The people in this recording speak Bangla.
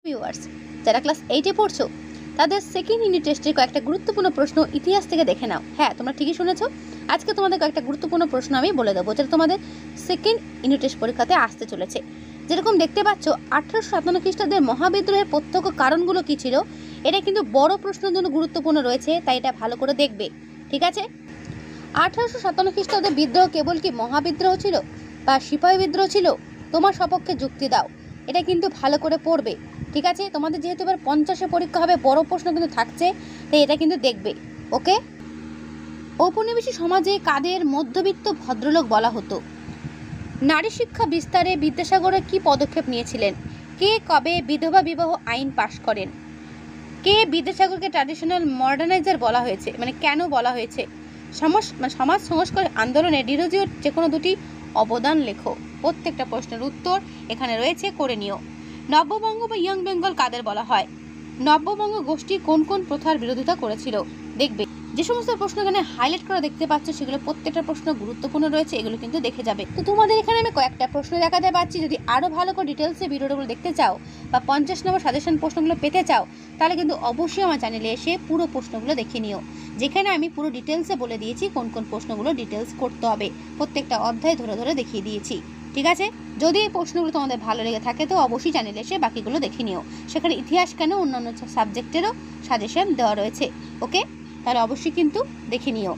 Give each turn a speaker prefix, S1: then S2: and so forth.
S1: ভিউয়ার্স, যারা ক্লাস 8-এ পড়ছো তাদের সেকেন্ড ইউনিট টেস্টের কয়েকটা গুরুত্বপূর্ণ প্রশ্ন ইতিহাস থেকে দেখে নাও। হ্যাঁ, তোমরা ঠিকই শুনেছো। আজকে তোমাদের কয়েকটা গুরুত্বপূর্ণ প্রশ্ন আমি বলে দেবো, যেটা তোমাদের সেকেন্ড ইউনিট টেস্ট পরীক্ষাতে আসতে চলেছে। যেরকম দেখতে পাচ্ছ, 1857 খ্রিস্টাব্দের মহাবিদ্রোহের প্রত্যক্ষ কারণগুলো কী ছিল, এটা কিন্তু বড় প্রশ্নের জন্য গুরুত্বপূর্ণ রয়েছে, তাই এটা ভালো করে দেখবে। ঠিক আছে? 1857 খ্রিস্টাব্দের বিদ্রোহ কেবল কি মহাবিদ্রোহ ছিল বা সিপাহী বিদ্রোহ ছিল? তোমার সপক্ষে যুক্তি দাও। এটা কিন্তু ভালো করে পড়বে। ঠিক আছে? তোমাদের যেহেতু এবার 50-এ পরীক্ষা হবে, বড় প্রশ্ন কিন্তু থাকছে, তাই এটা কিন্তু দেখবে। ওকে? ঔপনিবেশিক সমাজে কাদের মধ্যবিত্ত ভদ্রলোক বলা হতো? নারী শিক্ষা বিস্তারে বিদ্যাসাগরের কি পদক্ষেপ নিয়েছিলেন? কে কবে বিধবা বিবাহ আইন পাশ করেন? কে বিদ্যাসাগরকে ট্র্যাডিশনাল মডার্নাইজার বলা হয়েছে, মানে কেন বলা হয়েছে? সমাজ সংস্কার আন্দোলনে ডিরোজিওর যে কোনো দুটি অবদান লেখো। প্রত্যেকটা প্রশ্নের উত্তর এখানে রয়েছে, করে নিও। নব্যবঙ্গ বা ইয়ং বেঙ্গল কাদের বলা হয়? নব্যবঙ্গ গোষ্ঠী কোন কোন প্রথার বিরোধিতা করেছিল? দেখবে যে সমস্ত প্রশ্ন এখানে হাইলাইট করা দেখতে পাচ্ছ, সেগুলো প্রত্যেকটা প্রশ্ন গুরুত্বপূর্ণ রয়েছে, এগুলো কিন্তু দেখে যাবে। তো তোমাদের এখানে আমি কয়েকটা প্রশ্ন দেখাতে পাচ্ছি। যদি আরও ভালো করে ডিটেলসে ভিডিওগুলো দেখতে চাও বা 50 নম্বর সাজেশন প্রশ্নগুলো পেতে চাও, তাহলে কিন্তু অবশ্যই আমার চ্যানেলে এসে পুরো প্রশ্নগুলো দেখে নিও, যেখানে আমি পুরো ডিটেলসে বলে দিয়েছি কোন কোন প্রশ্নগুলো ডিটেলস করতে হবে। প্রত্যেকটা অধ্যায় ধরে ধরে দেখিয়ে দিয়েছি। ঠিক আছে? যদি এই প্রশ্নগুলো তোমাদের ভালো লেগে থাকে তো অবশ্যই চ্যানেলে এসে বাকিগুলো দেখে নিও। সেখানে ইতিহাস কেন অন্যান্য সাবজেক্টেরও সাজেশন দেওয়া রয়েছে। ওকে? তাহলে অবশ্যই কিন্তু দেখে নিও।